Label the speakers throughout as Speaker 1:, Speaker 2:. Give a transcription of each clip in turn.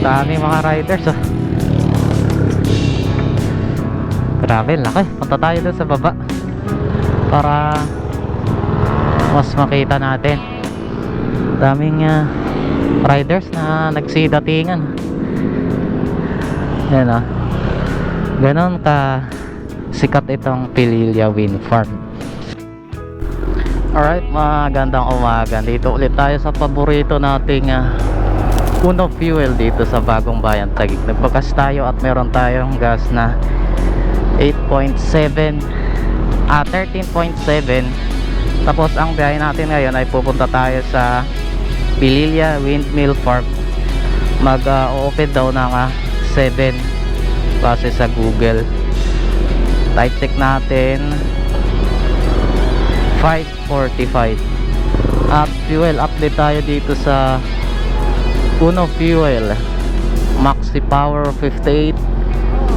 Speaker 1: Dami mga riders oh. Grabe, laki. Punta tayo doon sa baba para mas makita natin. Daming riders na nagsidatingan. Yan oh. Ganon ka sikat itong Pililla Wind Farm. Alright, magandang umaga. Dito ulit tayo sa paborito nating Uno Fuel dito sa Bagong Bayan Taguig. Nagbagas tayo at meron tayong gas na 13.7. Tapos ang biyahe natin ngayon ay pupunta tayo sa Pililla Windmill Farm. Mag-open daw ng 7 base sa Google. Type check natin 5:45. At fuel update tayo dito sa Uno Fuel. Maxi Power 58,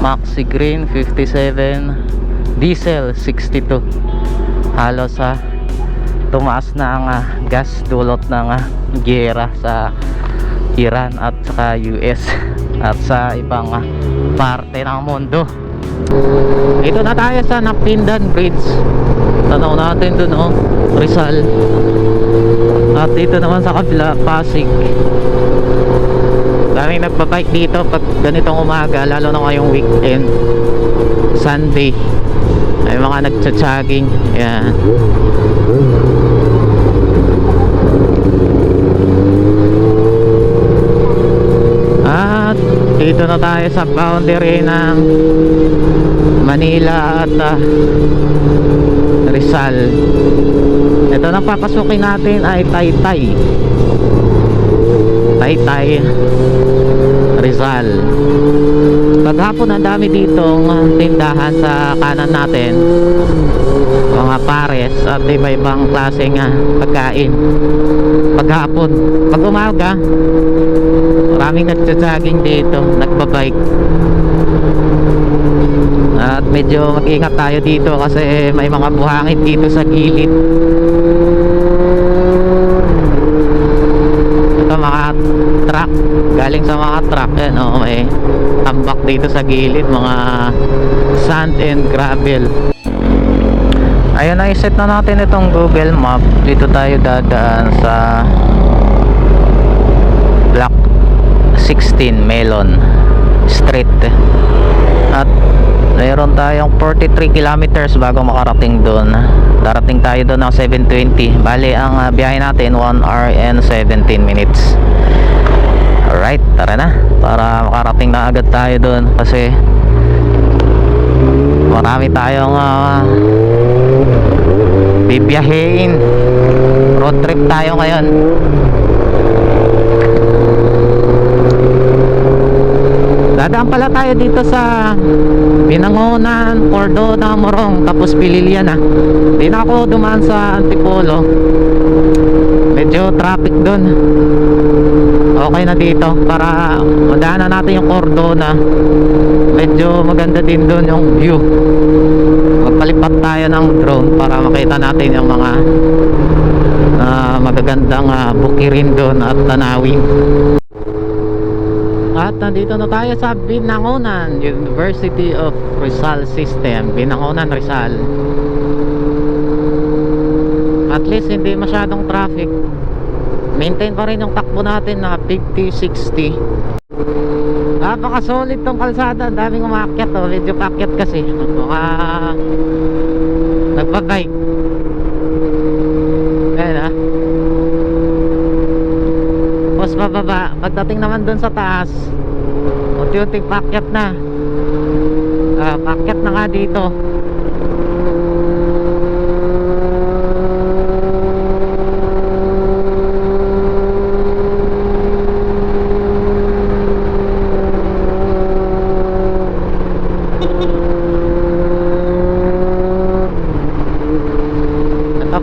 Speaker 1: Maxi Green 57, Diesel 62. Halos tumaas na ang gas dulot ng giyera sa Iran at saka US at sa ibang parte ng mundo. Ito na tayo sa Napindan Bridge. Tanaw natin dun oh, Rizal. At dito naman sa kabila, Pasig. Daming nagbabike dito pag ganitong umaga, lalo na ngayong weekend, Sunday. Ay mga nagcha-jogging. Ayan. At dito na tayo sa boundary ng Manila at Rizal. Ito na papasukin natin ay Taytay Rizal. Paghapon ang dami ditong tindahan sa kanan natin, mga pares at iba-ibang klaseng pagkain. Paghapon, pag umaga maraming nagja-jogging dito, nagbabike. At medyo mag-ingat tayo dito kasi may mga buhangin dito sa gilid. Ito mga truck, galing sa mga truck yan oh, may tambak dito sa gilid, mga sand and gravel. Ayun, na-set na natin itong Google Map. Dito tayo dadaan sa Block 16 Melon Street. At mayroon tayong 43 kilometers bago makarating doon. Darating tayo doon ng 7:20. Bali ang biyahe natin 1 hour and 17 minutes. Alright, tara na para makarating na agad tayo doon kasi marami tayong bibiyahin. Road trip tayo ngayon. Dadaan pala tayo dito sa Binangonan, Cordona, Morong, tapos Pililla na. Di na ako dumaan sa Antipolo. Medyo traffic doon. Okay na dito para madaanan natin yung Cordona. Medyo maganda din doon yung view. Magpalipat tayo ng drone para makita natin yung mga magagandang bukirin doon at tanawin. At nandito na tayo sa Binangonan, University of Rizal System, Binangonan, Rizal. At least hindi masyadong traffic. Maintain pa rin yung takbo natin na 50-60. Napaka-solid tong kalsada. Daming umakyat oh. Medyo paakyat kasi mga nagbabike. Ayan Tapos bababa. Pagdating naman dun sa taas, unti-unting paakyat na. Paakyat na nga dito.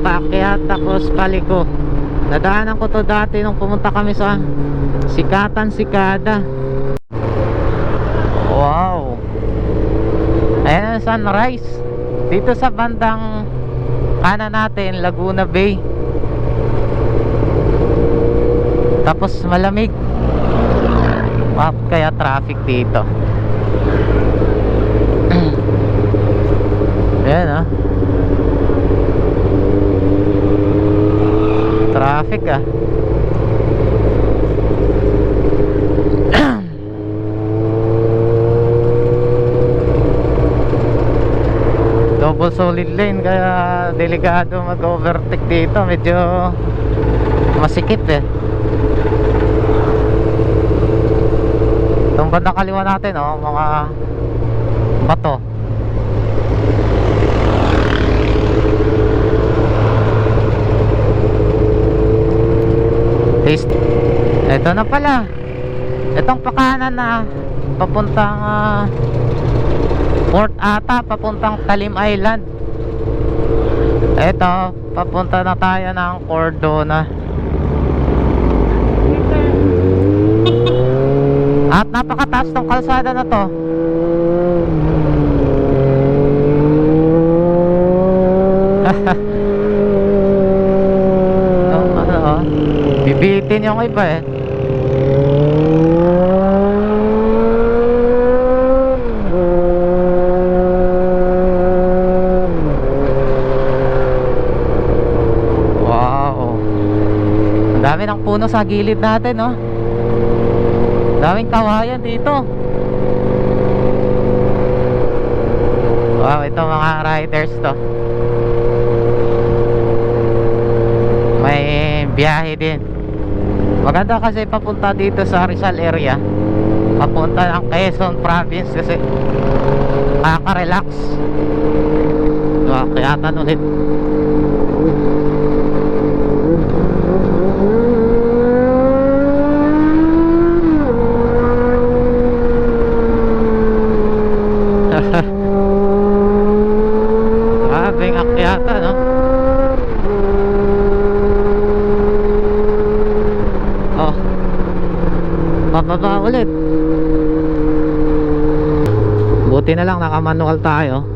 Speaker 1: Paakyat tapos paliko. Nadaanan ko to dati nung pumunta kami sa Sikatan Sikada. Wow, ayan ang sunrise dito sa bandang kanan natin, Laguna Bay. Tapos malamig. Bakit kaya traffic dito? Ayan ah, traffic ah. Double solid lane, kaya delikado mag-overtake dito. Medyo masikip eh. Itong bandang kaliwa natin oh, mga bato. Ito na pala, itong pakanan na papuntang Port ata, papuntang Talim Island. Ito, papunta na tayo ng Cordona. At napakataas ng kalsada na to. Bibitin yung iba eh. Wow, ang dami ng puno sa gilid natin, no? Daming kawayan dito. Wow, ito mga riders to. May biyahe din. Maganda kasi papunta dito sa Rizal area, papunta ng Quezon Province, kasi nakaka-relax. Kayatan ulit. Grabing akyatan, no? Oh, bababa ulit. Buti na lang naka-manual tayo.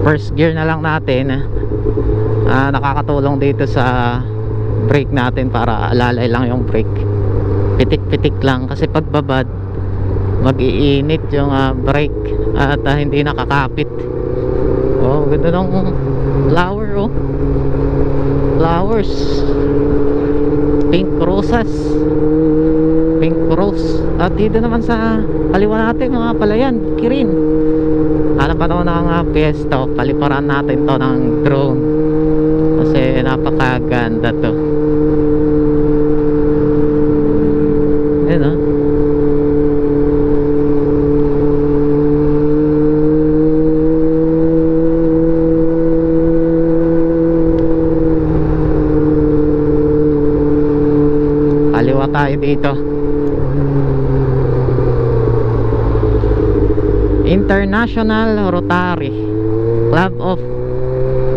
Speaker 1: First gear na lang natin. Nakakatulong dito sa brake natin para alalay lang yung brake. Pitik-pitik lang kasi pagbabad mag-iinit yung brake at hindi nakakapit. Oh, ganda ng flower, oh. Flowers. Pink roses. Pink rose. At dito naman sa kaliwa natin mga palayan, Kirin. Hanap pa ito ng piyesta. Paliparan natin to ng drone kasi napakaganda to. Yan, oh. Kaliwa tayo dito. International Rotary Club of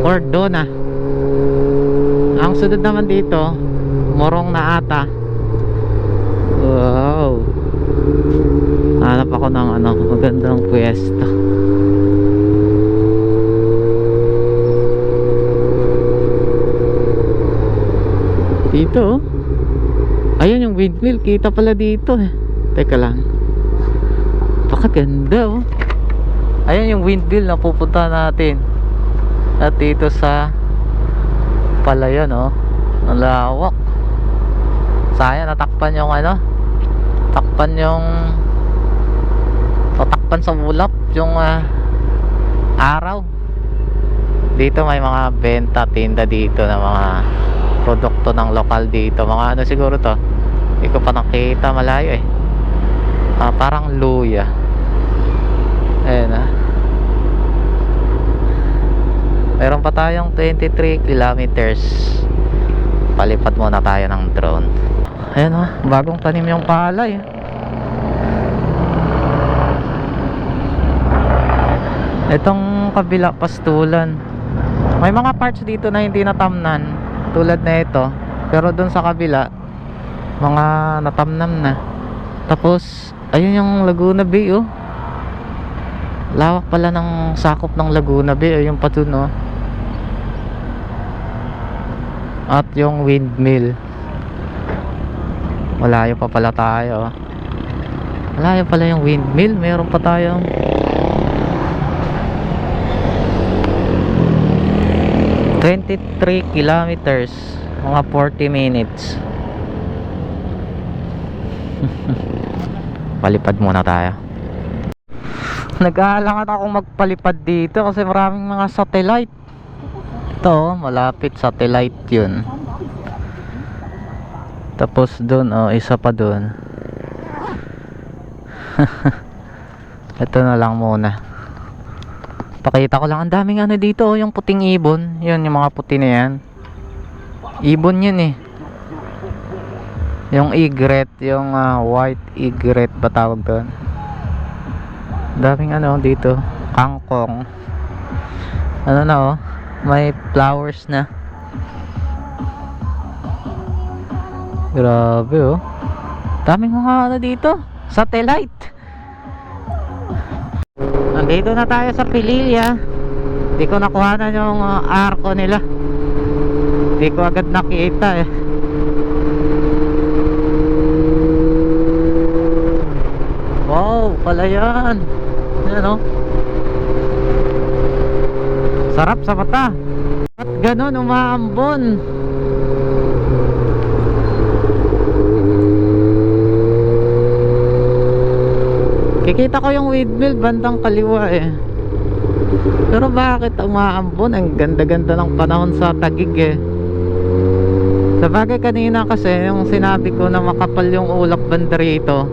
Speaker 1: Cordona. Ang sunod naman dito, Morong na ata. Wow, hanap ako ng magandang pwesto. Dito, ayun yung windmill, kita pala dito eh. Teka lang, napakaganda oh. Ayun yung windmill na pupunta natin. At dito sa palayan, oh, ang lawak. Sayang natakpan yung takpan sa ulap yung araw. Dito may mga benta, tinda dito na mga produkto ng lokal dito. Mga siguro to, hindi ko pa nakita, malayo eh. Parang luya. Ayan ah. Meron pa tayong 23 kilometers. Palipad muna tayo ng drone. Ayan ah, bagong tanim yung palay. Itong kabila pastulan. May mga parts dito na hindi natamnan, tulad na ito. Pero dun sa kabila, mga natamnam na. Tapos ayun yung Laguna Bay, oh. Lawak pala ng sakop ng Laguna Bay, yung patun, oh. At yung windmill, malayo pa pala tayo. Malayo pala yung windmill. Meron pa tayong 23 kilometers, mga 40 minutes. Palipad muna tayo. Nag-aalangan akong magpalipad dito kasi maraming mga satellite. Ito, malapit satellite yun. Tapos dun, oh, isa pa dun. Ito na lang muna. Pakita ko lang, ang daming ano dito, oh, yung puting ibon. Yun, yung mga puti na yan. Ibon yun eh. Yung egret, yung white egret ba tawag doon. Daming ano dito, kangkong. Ano na oh, may flowers na. Grabe oh. Daming mga ano dito, satellite. Nandito na tayo sa Pililla. Hindi ko nakuhanan yung arko nila. Hindi ko agad nakita eh. Wow, pala yan. Yan o. Sarap sa mata. At ganun umaambon. Kikita ko yung windmill bandang kaliwa eh. Pero bakit umaambon? Ang ganda-ganda ng panahon sa Taguig eh. Sabagay kanina kasi yung sinabi ko na makapal yung ulap banda rito.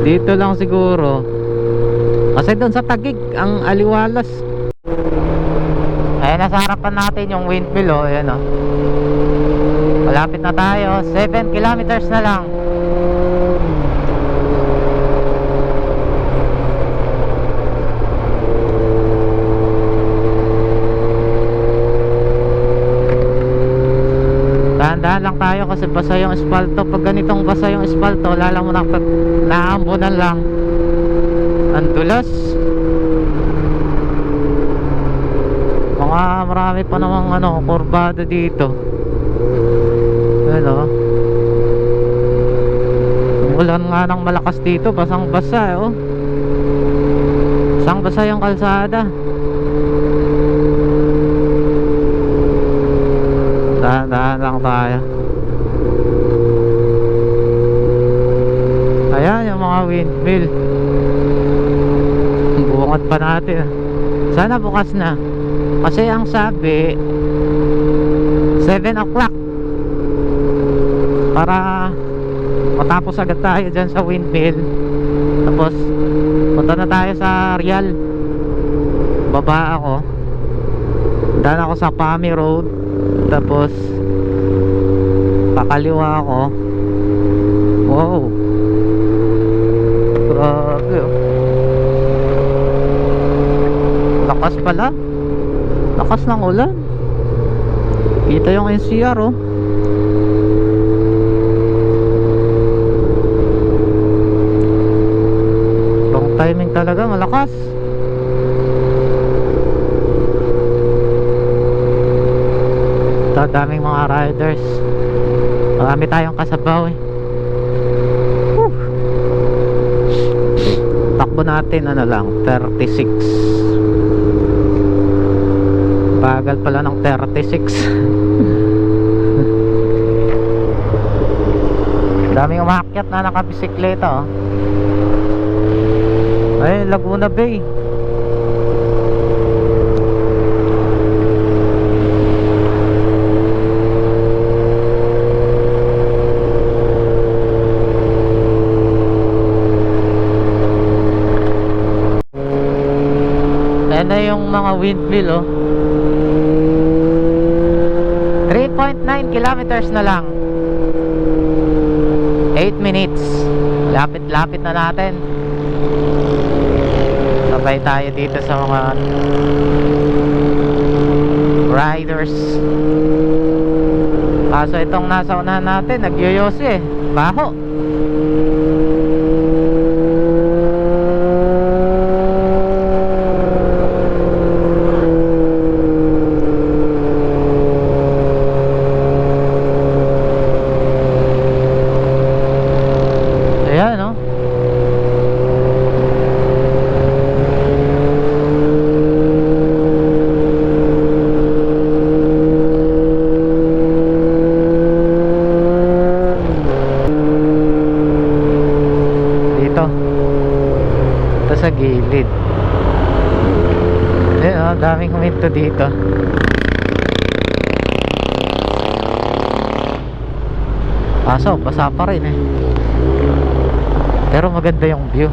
Speaker 1: Dito lang siguro. Kasi doon sa Taguig ang aliwalas. Ayan, nasa harapan natin yung windmill oh. Ayan oh. Malapit na tayo. 7 kilometers na lang. Dahan-dahan lang tayo kasi basa yung espalto. Pag ganitong basa yung espalto, lala mo na pag naambunan lang, ang dulas. Mga marami pa namang ano, kurbada dito. Ano, ulan nga ng malakas dito, basang basa oh. Basang basa yung kalsada. Dahan-dahan lang tayo. Ayan yung mga windmill. Buwangat pa natin. Sana bukas na. Kasi ang sabi 7 o'clock para matapos agad tayo dyan sa windmill. Tapos punta na tayo sa Real. Baba ako. Daan ako sa Pami Road. Tapos pakaliwa ako. Wow, grabe oh. Lakas pala. Lakas ng ulan. Kita yung NCR oh. Wrong timing talaga, malakas. Daming mga riders. Marami tayong kasabaw eh. Woo! Takbo natin ano lang 36. Bagal pala ng 36. Daming umakyat na nakabisikleta oh. Ay, Laguna Bay. Ayan na yung mga windmill oh. 3.9 kilometers na lang. 8 minutes. Lapit-lapit na natin. Sabay tayo dito sa mga riders. Kaso itong nasa unahan natin nagyoyosi eh. Baho. sa gilid. Ayun, daming huminto dito. Kaso basa pa rin eh, pero maganda yung view.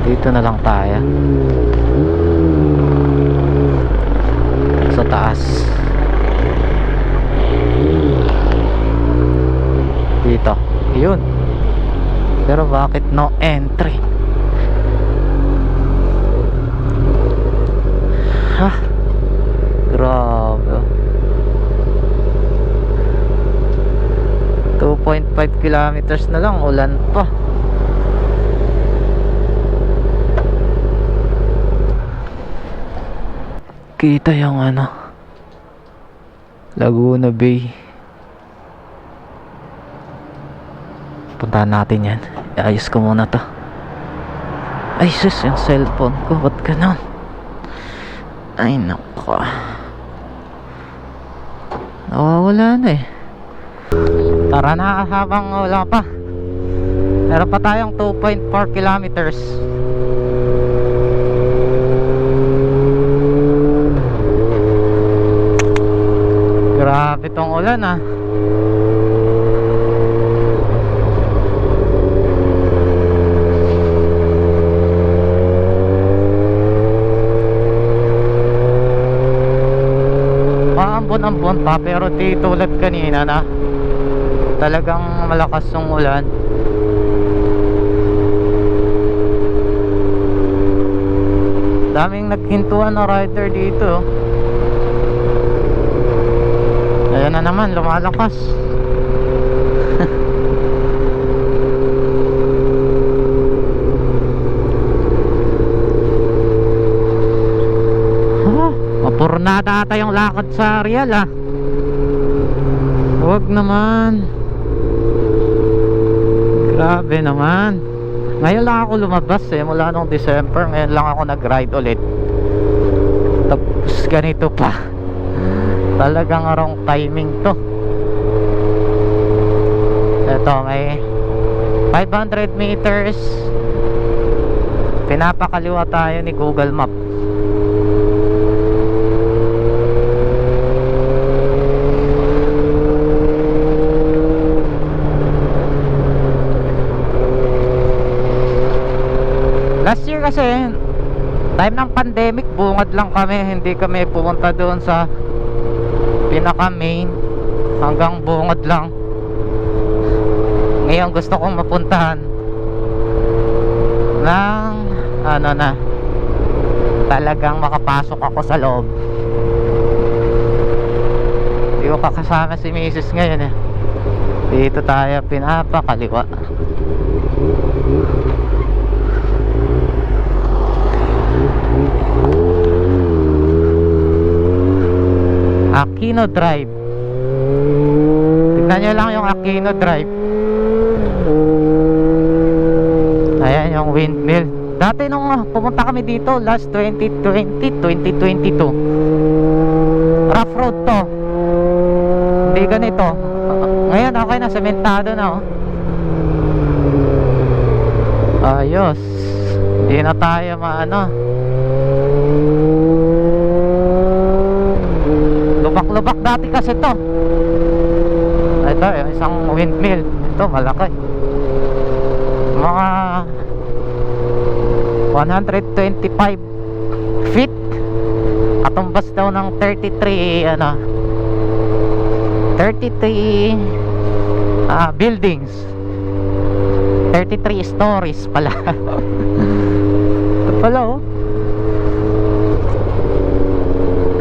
Speaker 1: Dito na lang tayo sa taas. Dito, yun. Pero bakit no entry? Ha? Grabe. 2.5 kilometers na lang, ulan pa. Kita yung ano, Laguna Bay. Puntahan natin yan. Iayos ko muna to. Ay sus, yung cellphone ko, ba't ganon? Ay nako, nawawala na eh. Tara na, habang wala pa. Meron pa tayong 2.4 kilometers. Grabe tong ulan ah. Maambon-ambon pa, pero di tulad kanina na talagang malakas yung ulan. Daming naghintuan na rider dito. Ayan na naman, lumalakas. Mapurnada ata yung lakad sa Real ah. Huwag naman. Grabe naman. Ngayon lang ako lumabas eh, mula nung December. Ngayon lang ako nag-ride ulit. Tapos ganito pa. Talagang wrong timing to. Ito, may 500 meters. Pinapakaliwa tayo ni Google Map. Last year kasi, time ng pandemic, bungad lang kami. Hindi kami pumunta doon sa pinaka main, hanggang bungad lang. Ngayon gusto kong mapuntahan ng ano na, talagang makapasok ako sa loob. Hindi ko kakasama si Mrs. ngayon eh. Dito tayo pinapakaliwa. Aquino Drive. Tignan nyo lang yung Aquino Drive. Ayan yung windmill. Dati nung pumunta kami dito last 2020, 2022, rough road to. Hindi ganito. Ngayon okay na, sementado na oh. Ayos. Hindi na tayo maano. Lubak-lubak dati kasi to. Ito yung isang windmill. Ito malaki. Mga 125 feet. Katumbas daw ng 33 ano, 33 buildings. 33 stories pala. Ito pala oh.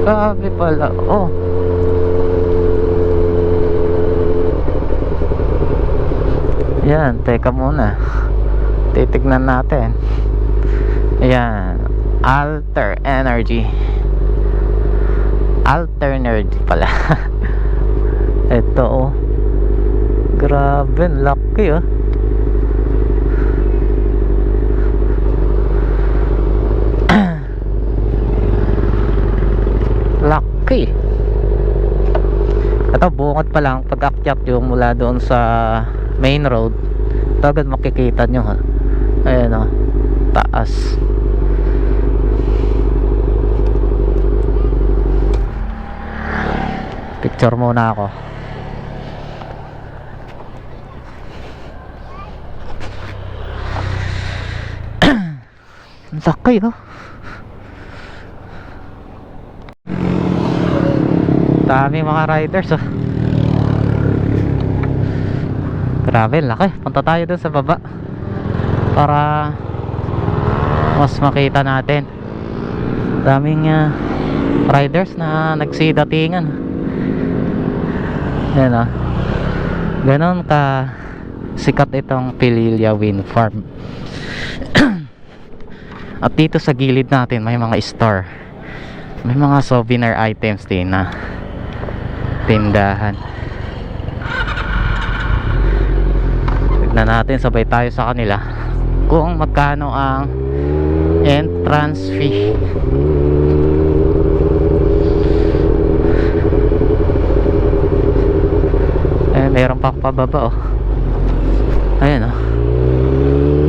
Speaker 1: Grabe pala oh. Yan, teka muna. Titignan natin. Ayan, Alter Energy. Alter Energy pala. Ito oh. Grabe, laki oh. Laki. Ito bungad pa lang. Pag-akyat yung mula doon sa main road, ito agad makikita nyo ha. Ayan o. taas. Picture muna ako. Ang laki oh. Dami mga riders oh. Grabe, laki. Punta tayo dun sa baba para mas makita natin. Daming riders na nagsidatingan. Yan oh. Ganon ka sikat itong Pililla Wind Farm. At dito sa gilid natin may mga store. May mga souvenir items din na tindahan. Tignan natin, sabay tayo sa kanila kung magkano ang entrance fee. Meron pa pababa oh. Ayan oh.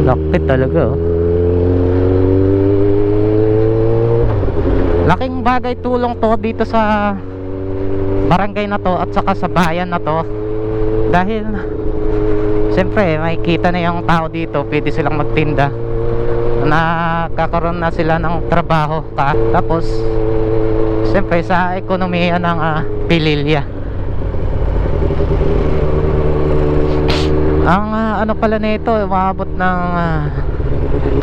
Speaker 1: Lapit talaga oh. Laking bagay tulong to dito sa barangay na to at saka sa bayan na to. Dahil siyempre makikita na yung tao dito, pwede silang magtinda. Nakakaroon na sila ng trabaho ka. Tapos siyempre sa ekonomiya ng Pililla. Ang ano pala nito, umabot ng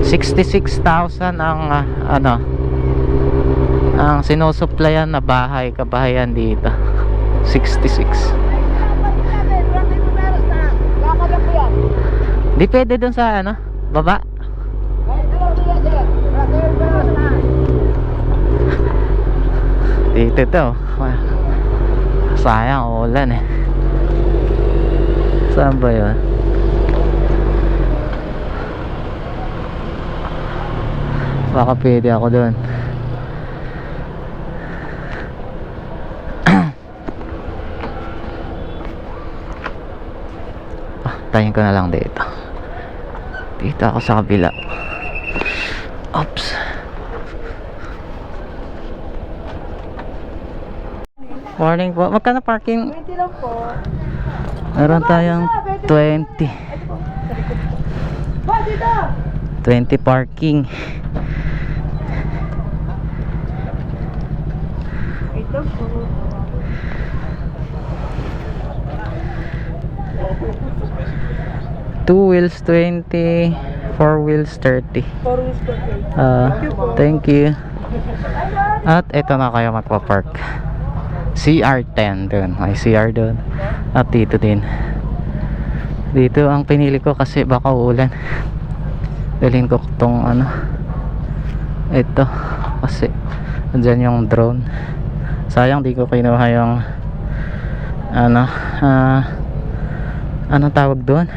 Speaker 1: 66,000 ang ang sinusuplayan na bahay, kabahayan dito. 66. Di pwede dun sa baba. Dito to. Sayang ulan eh. Saan ba yun? Baka pwede ako doon. Tayin ko na lang dito. Dito ako sa kabila. Oops. Morning po. Magkano parking?
Speaker 2: 20 lang po.
Speaker 1: Meron tayong 20. 20 parking.
Speaker 2: Ito po.
Speaker 1: Two wheels 20, four wheels 30.
Speaker 2: 4 wheels po.
Speaker 1: Thank you. At ito na kayo magpa-park. CR10 dun. May CR dun. At dito din. Dito ang pinili ko kasi baka uulan. Dalhin ko tong ito kasi andyan yung drone. Sayang di ko kinuha yung anong tawag doon?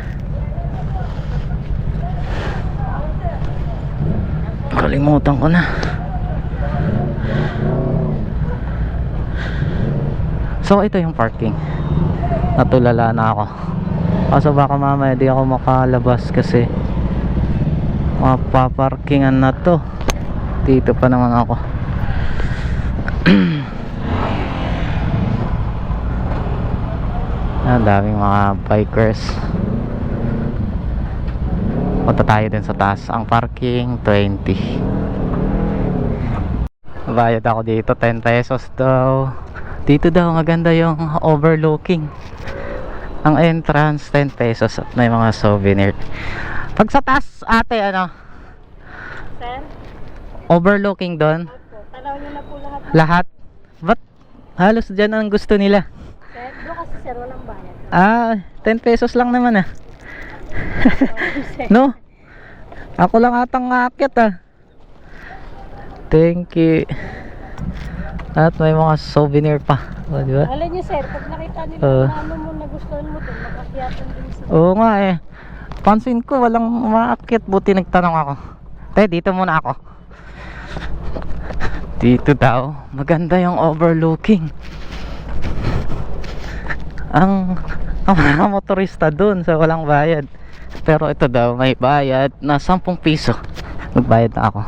Speaker 1: Kalimutan ko na. So ito yung parking. Natulala na ako. Kaso baka mamaya di ako makalabas kasi mapaparkingan na to. Dito pa naman ako. Ang daming mga bikers. Punta tayo din sa taas. Ang parking 20. Bayad ako dito 10 pesos daw. Dito daw maganda yung overlooking. Ang entrance 10 pesos at may mga souvenir. Pag sa taas ate
Speaker 2: Sir?
Speaker 1: overlooking doon.
Speaker 2: Tanaw nyo na po lahat.
Speaker 1: Lahat? Ba't halos dyan ang gusto nila?
Speaker 2: Sir, doon kasi sir, walang bayad.
Speaker 1: 10 pesos lang naman No? Ako lang atang aakyat Thank you. At may mga souvenir pa. Di ba?
Speaker 2: Alam niyo sir, pag nakita nila ano mo nagustuhan mo doon, makakyatan din sila.
Speaker 1: Oo nga Pansin ko walang umaakyat, buti nagtanong ako. Dito muna ako. Dito daw maganda yung overlooking. Ang mga motorista doon sa walang bayad. Pero ito daw may bayad na 10 piso. Nagbayad na ako.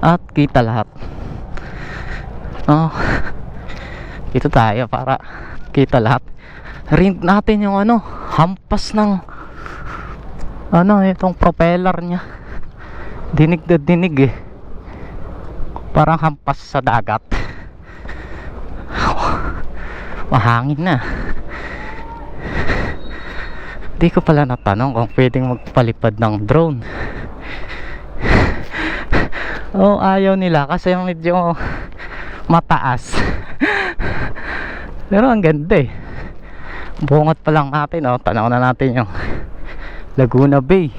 Speaker 1: At kita lahat. Oh, dito tayo para kita lahat. Rin natin yung ano, hampas ng ano, itong propeller niya. Dinig na dinig eh. Parang hampas sa dagat. Mahangin na. Di ko pala natanong kung pwedeng magpalipad ng drone. Oh, ayaw nila kasi medyo mataas. Pero ang ganda eh. Bungat pa lang natin, oh. Tanaw na natin yung Laguna Bay.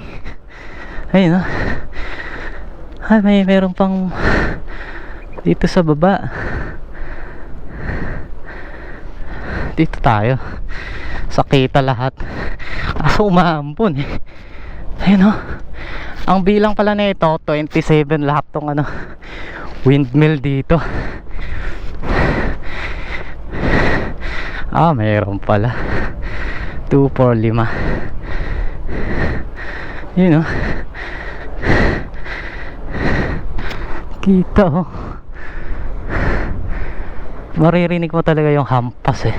Speaker 1: Ayun, oh. Ay, meron pang dito sa baba. Dito tayo. Sakita lahat. Kaso umaampon eh. Ayun, oh. Ang bilang pala na ito 27 lahat tong ano, windmill dito. Ah, mayroon pala 2, 4, 5. Yun, oh. Kita, oh. Maririnig mo talaga yung hampas eh.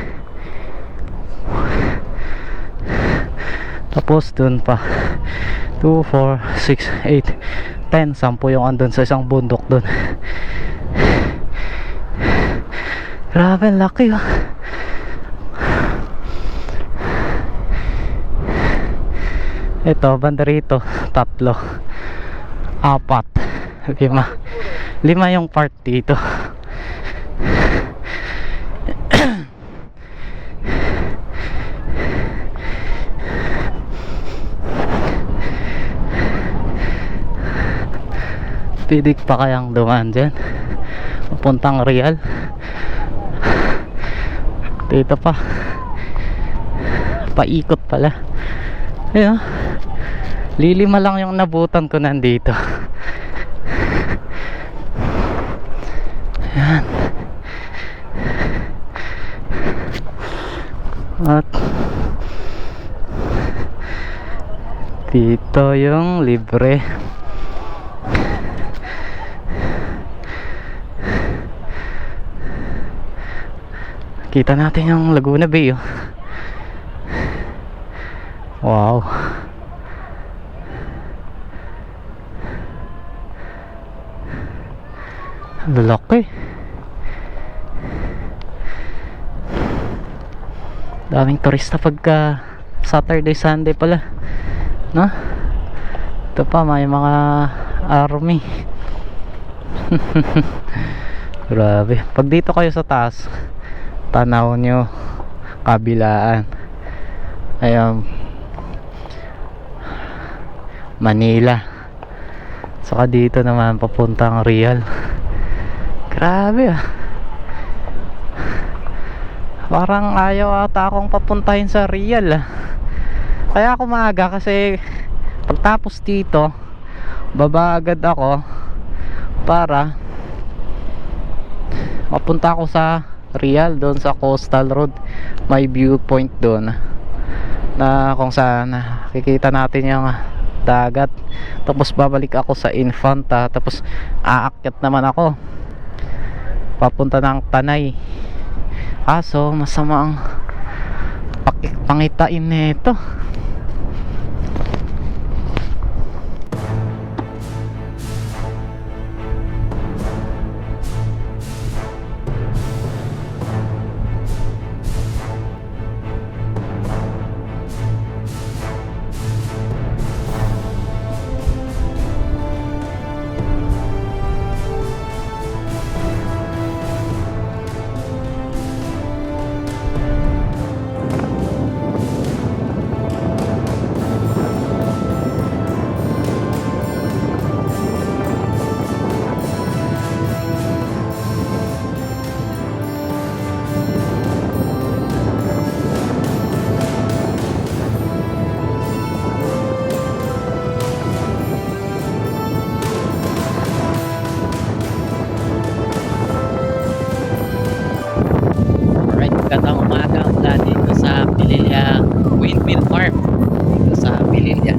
Speaker 1: Tapos dun pa 2, 4, 6, 8, 10, 10 yung andun sa isang bundok dun. Grabe, laki, oh. Ito, banda rito 3, 4, 5 yung part dito. Pidik pa kayang dumaan dyan papuntang Real. Dito pa paikot pala. Ayun, lilima lang yung nabutan ko nandito. Ayan. At dito yung libre. Kita natin yung Laguna Bay, oh. Wow. Laki. Daming turista pagka Saturday, Sunday pala, no? Ito pa, may mga army. Grabe. Pag dito kayo sa taas, tanaw nyo kabilaan. Ayan, Manila. Saka dito naman papuntang Real. Grabe, ah. Parang ayaw ata akong papuntahin sa Real, ah. Kaya ako maaga kasi pagtapos dito baba agad ako para mapunta ako sa Real, doon sa Coastal Road. May viewpoint doon na kung saan nakikita natin yung dagat. Tapos babalik ako sa Infanta. Tapos aakyat naman ako papunta ng Tanay. Kaso masama ang pangitain nito. Magandang umaga mula dito sa Pililla Windmill Farm dito sa Pililla.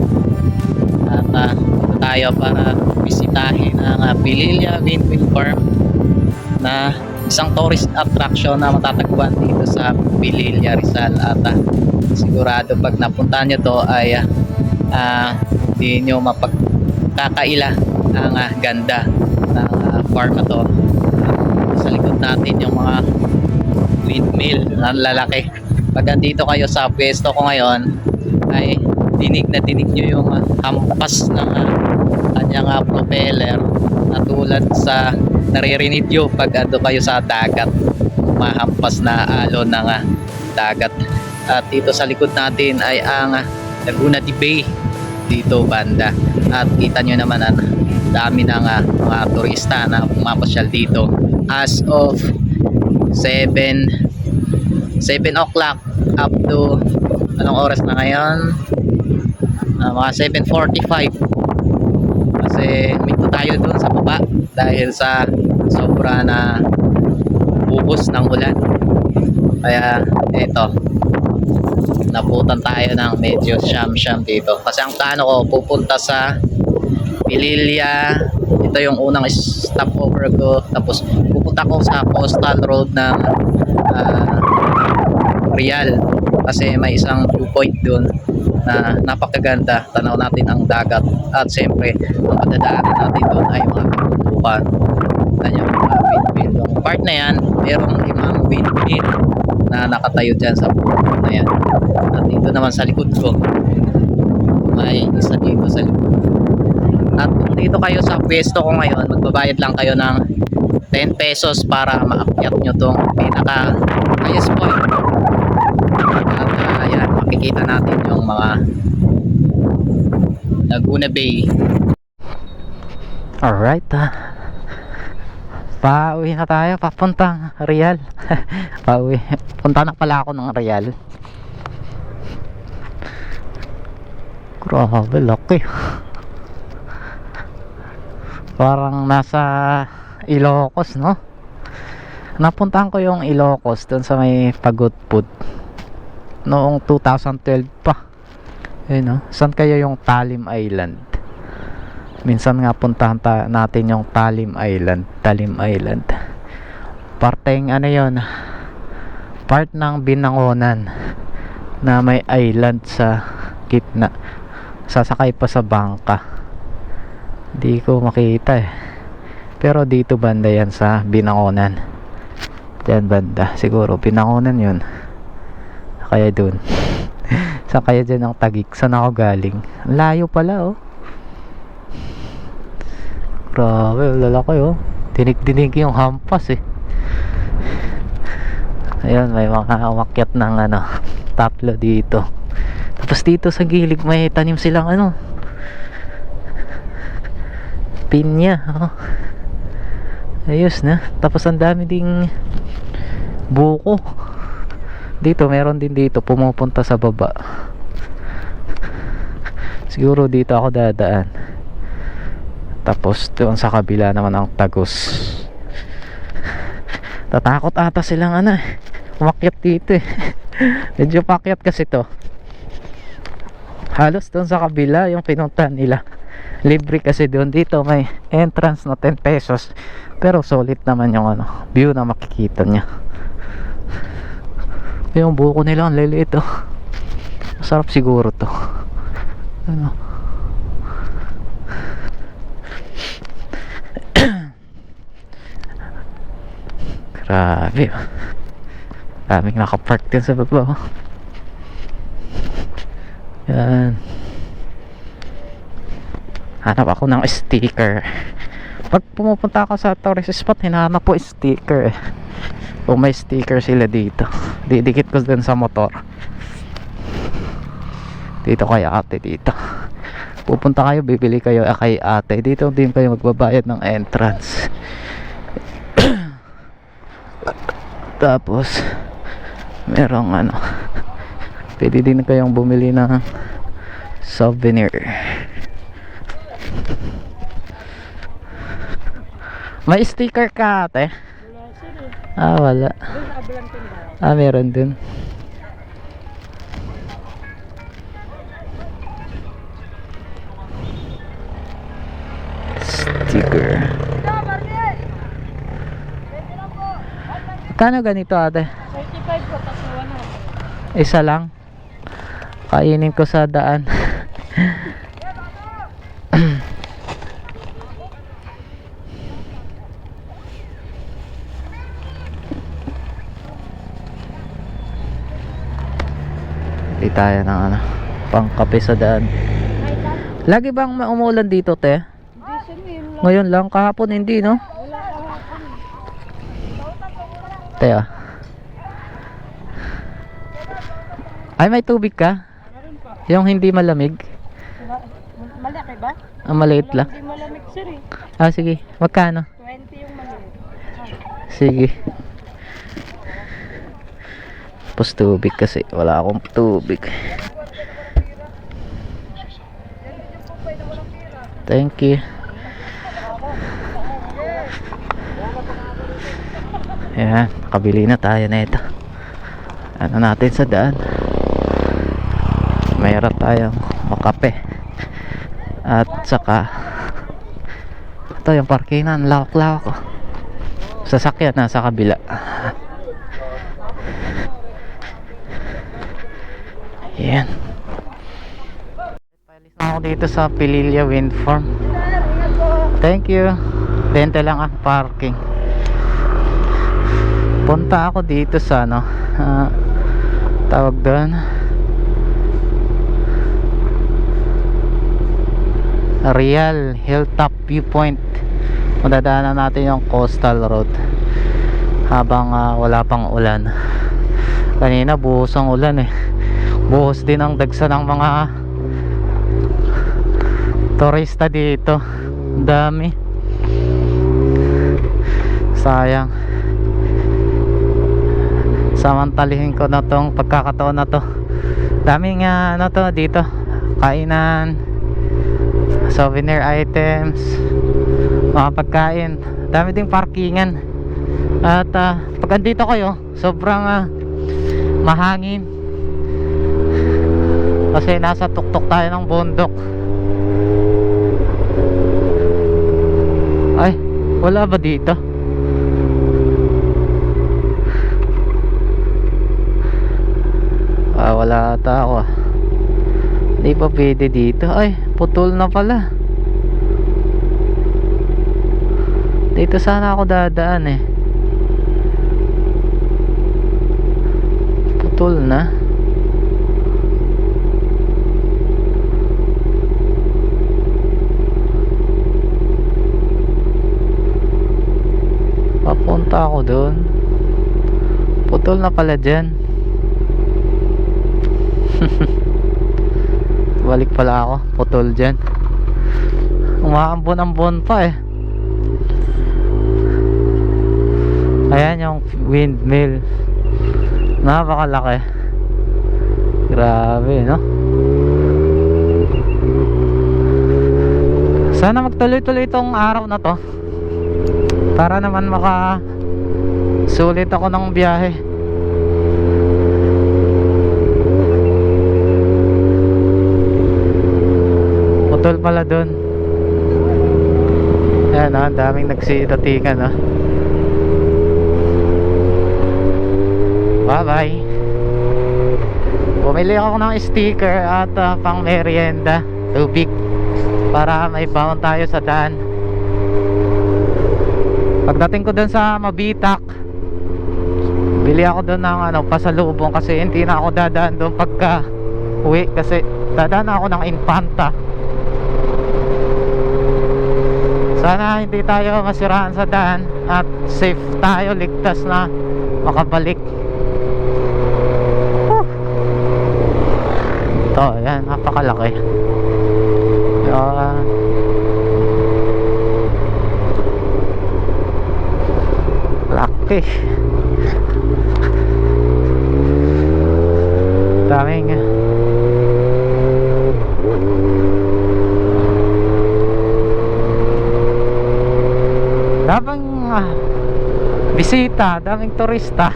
Speaker 1: At dito tayo para bisitahin ang Pililla Windmill Farm, na isang tourist attraction na matatagpuan dito sa Pililla, Rizal. At sigurado pag napuntahan nyo to ay di nyo mapagkakaila ang ganda ng farm na to. Sa likod natin yung mga windmill na lalaki. Pag andito kayo sa pwesto ko ngayon ay dinig na dinig nyo yung hampas ng kanyang propeller, na tulad sa naririnig nyo pag ando kayo sa dagat, mahampas na alon ng dagat. At dito sa likod natin ay ang Laguna de Bay dito banda. At kita nyo naman ang dami ng mga turista na pumapasyal dito as of 7 o'clock up to anong oras na ngayon, mga 7:45, kasi minto tayo dun sa baba dahil sa sobra na bubos ng ulan. Kaya eto, naputan tayo ng medyo siyam dito, kasi ang plano ko pupunta sa Pililla. Ito yung unang stopover ko, tapos pupunta ko sa coastal road ng Real, kasi may isang viewpoint dun na napakaganda. Tanaw natin ang dagat, at siyempre ang padadaanan natin dun ay mga bitukan, kanyang mga windmill. Yung part na yan, merong 5 windmill na nakatayo dyan sa puno na yan. At dito naman sa likod ko may isa dito sa likod. At kung dito kayo sa pwesto ko ngayon, magbabayad lang kayo ng 10 pesos para maakyat nyo tong pinaka highest point. At ayan, makikita natin yung mga Laguna Bay. Alright, pauwi na tayo papuntang Real. Pauwi, punta na pala ako ng Real. Grabe, laki. Parang nasa Ilocos, no? Napuntahan ko yung Ilocos doon sa may Pagudpud noong 2012 pa. Ayun, no? Saan kaya yung Talim Island? Minsan nga puntahan natin yung Talim Island. Parteng ano yun, part ng Binangonan na may island sa gitna. Sasakay pa sa bangka. Di ko makita pero dito banda yan sa Binangonan. Diyan banda, siguro Binangonan yun. Kaya dun. Sa kaya dyan ang Tagig. Saan ako galing? Layo pala, oh. Grabe, lalaki, oh. Dinig-dinig yung hampas, eh. Ayun, may mga umakyat ng tatlo dito. Tapos dito sa gilid may tanim silang pinya, oh. Ayos na. Tapos ang dami ding buko. Dito, meron din dito pumupunta sa baba. Siguro dito ako dadaan. Tapos doon sa kabila naman ang Tagos. Tatakot ata silang umakyat dito, eh. Medyo pakyat kasi to. Halos doon sa kabila yung pinuntahan nila. Libre kasi doon. Dito may entrance na 10 pesos. Pero solid naman yung view na makikita niya. Yung buko nila ang liliit, oh. Masarap siguro to. Grabe. Daming nakapark din sa baba, oh. Yan. Hanap ako ng sticker. Pag pumupunta ako sa tourist spot, hinahanap po sticker, eh. Kung may sticker sila dito, didikit ko dun sa motor. Dito kay ate dito. Pupunta kayo, bibili kayo kay ate. Dito din kayo magbabayad ng entrance. Tapos merong pwede din kayong bumili ng souvenir. May sticker ka, ate?
Speaker 2: Wala, sir, eh.
Speaker 1: Wala.
Speaker 2: Doon, nakabilang tindahan.
Speaker 1: Meron din. Kano ganito ate?
Speaker 2: 35 po, tapos 100.
Speaker 1: Isa lang. Kainin ko sa daan. Hindi tayo ng ano, pangkape sa daan.
Speaker 2: Ay, lang.
Speaker 1: Lagi bang umuulan dito, te?
Speaker 2: Hindi siya yun lang.
Speaker 1: Ngayon lang, kahapon hindi, no?
Speaker 2: Wala kahapon.
Speaker 1: Te, ah. Ay, may tubig ka?
Speaker 2: Meron pa.
Speaker 1: Yung hindi malamig?
Speaker 2: Malaki ba?
Speaker 1: Ah, maliit lang.
Speaker 2: Hindi malamig sir eh.
Speaker 1: Ah, sige. Magkano?
Speaker 2: 20 yung maliit.
Speaker 1: Sige. Tapos tubig kasi. Wala akong tubig. Thank you. Ayan. Nakabili na tayo na ito. Ano natin sa daan. Mayroon tayong makape. At saka ito yung parkingan. Lawak-lawak oh. Sasakyan nasa kabila. Ayan. Palis na ako dito sa Pililla Wind Farm. Thank you. 20 lang ang parking. Punta ako dito sa ano, tawag doon, Real Hilltop Viewpoint. Madadaanan natin yung coastal road habang wala pang ulan. Kanina buhos ang ulan eh. Buhos din ang dagsa ng mga turista dito. Dami. Sayang. Samantalihin ko na tong pagkakataon na to. Daming ano to dito, kainan, souvenir items, mga pagkain. Dami ding parkingan. At pag andito kayo, sobrang mahangin kasi nasa tuktok tayo ng bundok. Ay, wala ba dito? Wala ata ako ah. Hindi pa pwede dito. Ay, putol na pala. Dito sana ako dadaan eh. Putol na. Papunta ako doon. Putol na pala dyan. Balik pala ako. Putol dyan. Umaambon-ambon pa eh. Ayan yung windmill. Napakalaki. Grabe no. Sana magtuloy-tuloy itong araw na to para naman sulit ako ng biyahe. Putol pala dun. Ayan o, daming nagsitatikan o. Bye bye. Bumili ako ng sticker at pang merienda, tubig, para may baon tayo sa daan. Pagdating ko dun sa Mabitak, bili ako dun ng pasalubong kasi hindi na ako dadaan dun pagka uwi kasi dadaan ako ng Infanta. Sana hindi tayo masiraan sa daan at safe tayo, ligtas na makabalik. Ito, ayan, napakalaki. Laki. Daming bisita, daming turista.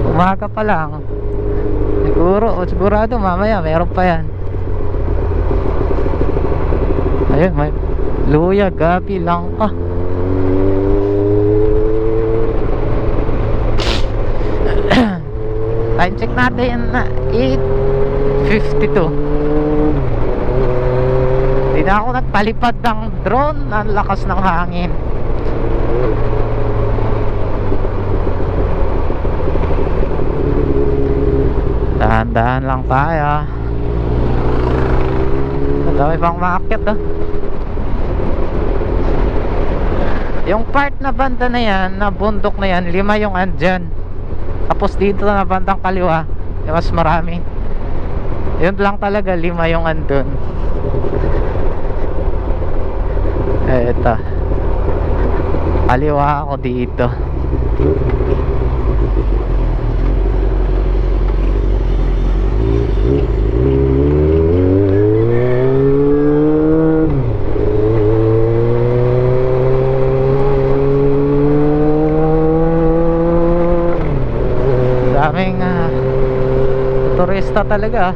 Speaker 1: Umaga pa lang. Sigurado mamaya meron pa yan. Ayun, may luya, gabi, langka. time check natin na 8:52. Hindi na ako nagpalipad ng drone. Ang lakas ng hangin. Dahan-dahan lang tayo. Ang dami pang maakyat oh. Yung part na banda na yan, na bundok na yan, 5 yung andyan. Tapos dito na bandang kaliwa, mas marami. Yun lang talaga, 5 yung andun. Eto, kaliwa ako dito. Daming turista talaga.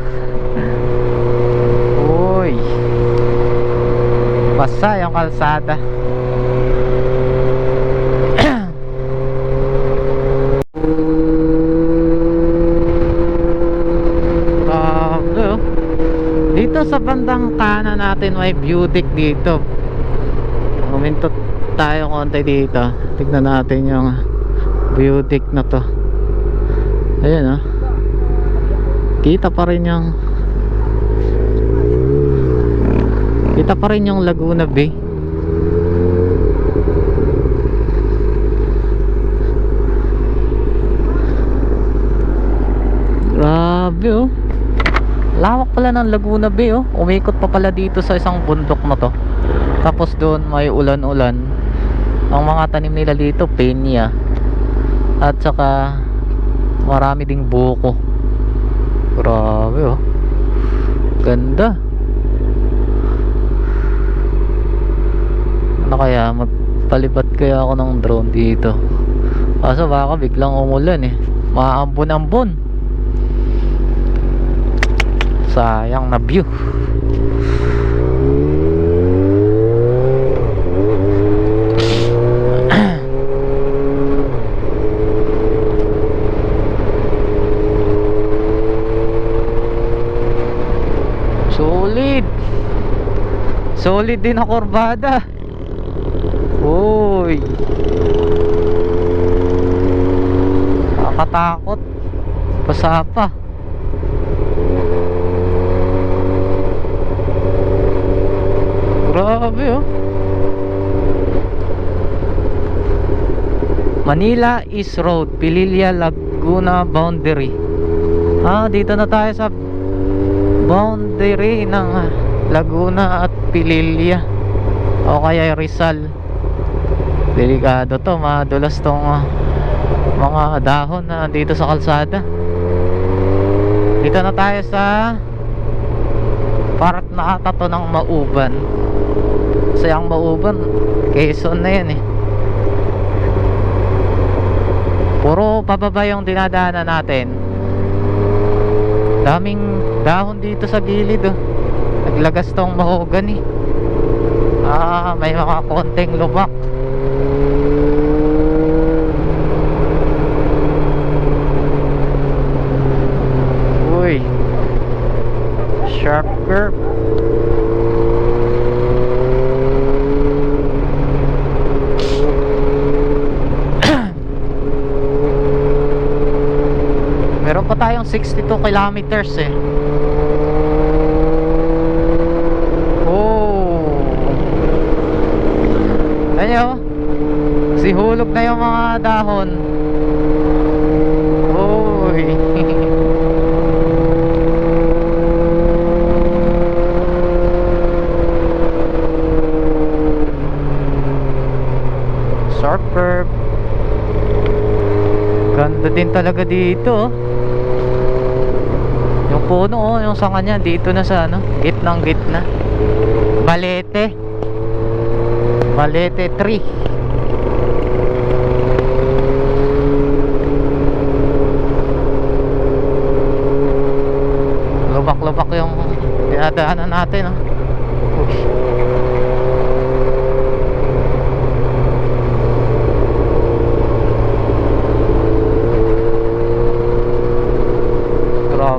Speaker 1: Uy, basa yung kalsada. Dito sa bandang kanan natin may view deck dito. Umintot tayo konti dito. Tignan natin yung view deck na to. Ayan oh. Kita pa rin yung Laguna Bay. Grabe oh. Lawak pala ng Laguna Bay oh. Umikot pa pala dito sa isang bundok na to. Tapos doon may ulan-ulan. Ang mga tanim nila dito pinya. At saka marami ding buko. Grabe oh. Ganda. Ano kaya, magpalipat kaya ako ng drone dito. Kaso baka biglang umulan eh. Maambon-ambon. Sayang na view. Solid din ang kurbada. Uy, nakakatakot. Basa pa. Grabe oh. Manila East Road, Pililla, Laguna boundary. Dito na tayo sa boundary ng Laguna at Pililla o kaya Rizal. Delikado to, madulas tong mga dahon na dito sa kalsada. Dito na tayo sa part na ata to ng Mauban. Kasi ang Mauban Quezon na yan eh. Puro pababa yung dinadaanan natin. Daming dahon dito sa gilid oh. Naglagas tong mahogany. May mga konting lubak. Uy, sharp curve. Meron pa tayong 62 kilometers eh. Ayan, sihulog na yung mga dahon. Uy. Sharp curve. Ganda din talaga dito. Yung puno oh, yung sanga niya dito na sa gitnang gitna. Balete 3. Lubak-lubak yung dinadaanan natin oh.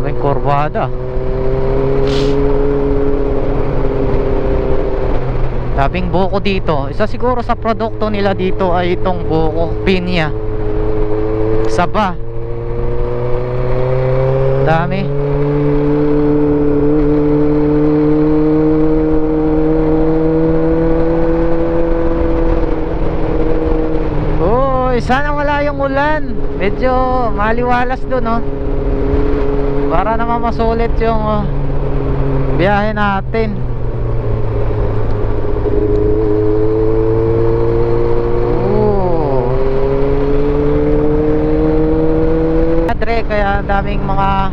Speaker 1: daming kurbada. Daming buko dito. Isa siguro sa produkto nila dito ay itong buko pinya. Saba. Dami. Uy, sana wala yung ulan. Medyo maliwalas dun, oh. Para naman masulit yung biyahe natin. Kaya daming mga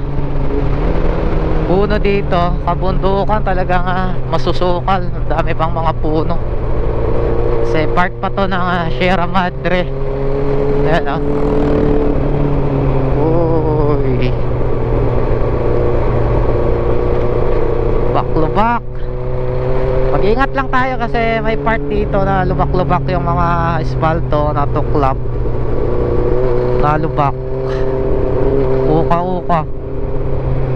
Speaker 1: puno dito, kabundukan talagang masusukal. Dami pang mga puno kasi part pa to ng Sierra Madre. Ayan, uy, lubak-lubak. Mag-ingat lang tayo kasi may part dito na lubak-lubak yung mga espalto na tuklap na lubak. Uka-uka.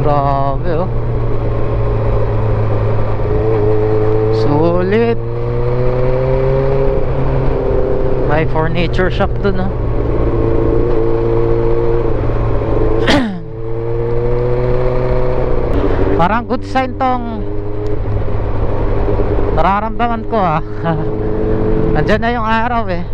Speaker 1: Grabe, oh. Sulit. May furniture shop dun, oh. Parang good sign tong nararamdaman ko, ah. Nandyan na yung araw, eh.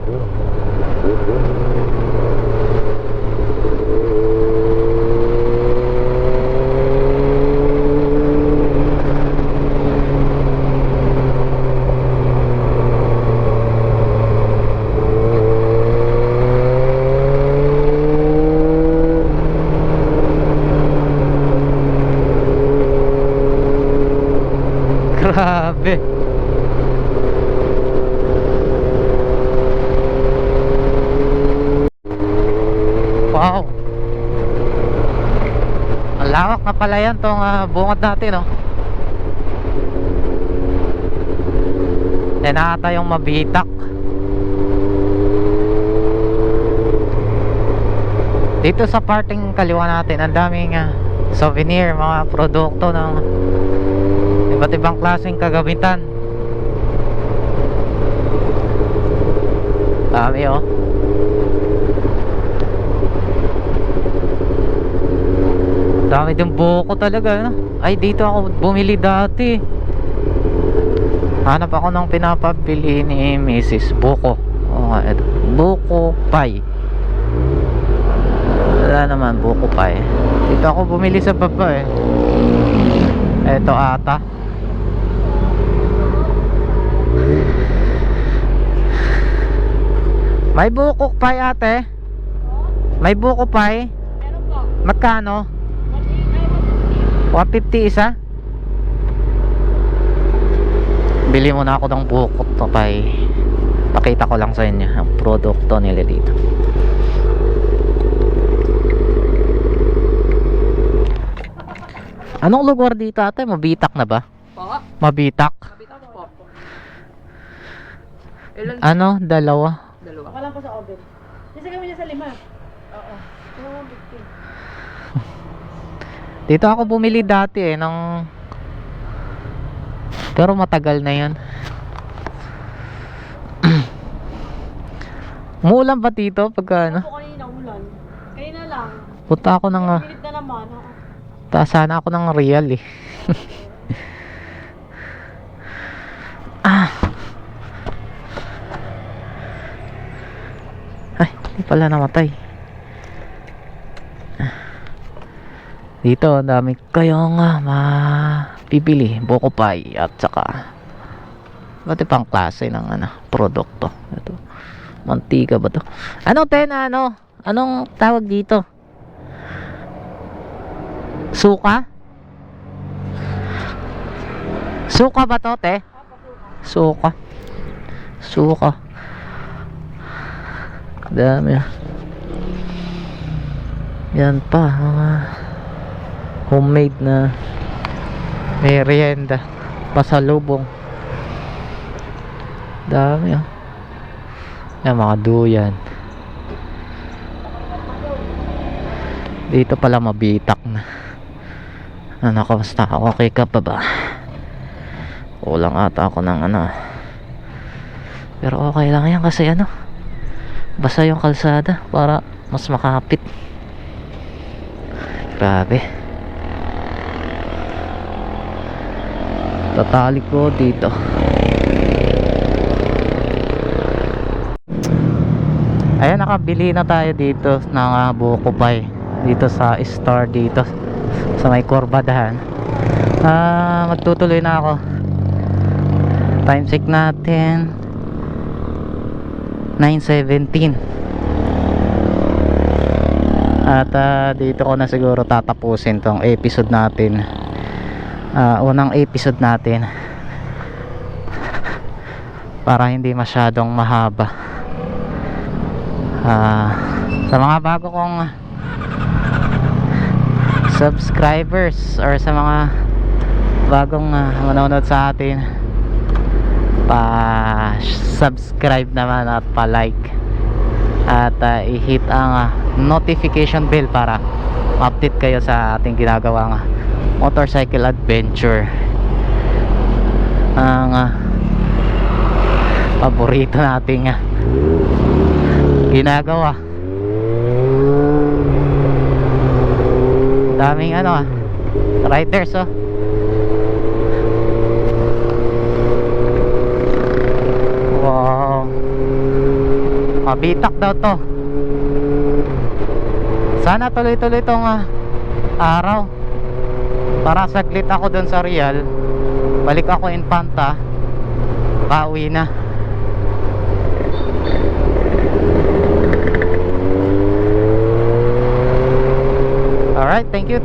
Speaker 1: Grabe. Wow. Ang lawak na pala yan tong bungad natin, oh. Yan ata yung mabitak. Dito sa parting kaliwa natin ang daming souvenir, mga produkto ng iba't ibang klaseng kagamitan. Dami, oh. Dami din buko talaga, no? Ay, dito ako bumili dati. Hanap ako ng pinapabili ni Mrs. Buko. Oo nga, ito. Buko pie. Wala naman, buko pie. Dito ako bumili sa baba, eh. Ito ata. May buko pie, ate? May buko pie?
Speaker 2: Meron po.
Speaker 1: Magkano? 150 isa? Bili muna ako ng buko pie. Pakita ko lang sa inyo ang produkto nila dito. Anong lugar dito, ate? Mabitak na ba?
Speaker 2: Po?
Speaker 1: Mabitak?
Speaker 2: Mabitak po. Ilan?
Speaker 1: Ano? Dalawa?
Speaker 2: Dalawa. Ako lang po sa oven. Kasi kami niya sa 5. Oo. Kung 150.
Speaker 1: Dito ako bumili dati, eh, ng... Pero matagal na yan. Umuulan ba dito pagka ano?
Speaker 2: Ako kanina ulan. Kanina lang.
Speaker 1: Punta ako ng...
Speaker 2: Minute na naman. Oo.
Speaker 1: Sana ako ng real, eh. Ay, hindi pala namatay. Dito, ang dami kayo nga mapipili. Buko pie at saka ba't pang klase ng produkto. Ito, mantika ba to? Ano, Tena, ano? Anong tawag dito? Suka? Suka ba to, te? Suka. Suka. Dami. Yan pa, mga homemade na merienda, pasalubong. Dami, oh. Yan, mga duyan. Dito pala mabitak na. Ano, kamusta? Okay ka pa ba? Kulang ata ako ng ano. Pero okay lang yan kasi ano, basa yung kalsada para mas makapit. Grabe. Tatalik ko dito. Ayan, nakabili na tayo dito ng buko pie dito sa Star dito sa may Corbadahan. Magtutuloy na ako. Time check natin 9:17. At dito ko na siguro tatapusin tong episode natin. Unang episode natin para hindi masyadong mahaba. Sa mga bago kong subscribers or sa mga bagong manonood sa atin, pa-subscribe naman at pa-like at i-hit ang notification bell para update kayo sa ating ginagawang motorcycle adventure. Ang paborito nating ginagawa. Daming ano riders oh. Wow, mabitak daw to. Sana tuloy-tuloy tong araw para saglit ako dun sa Real, balik ako Infanta, pauwi na. Alright, thank you.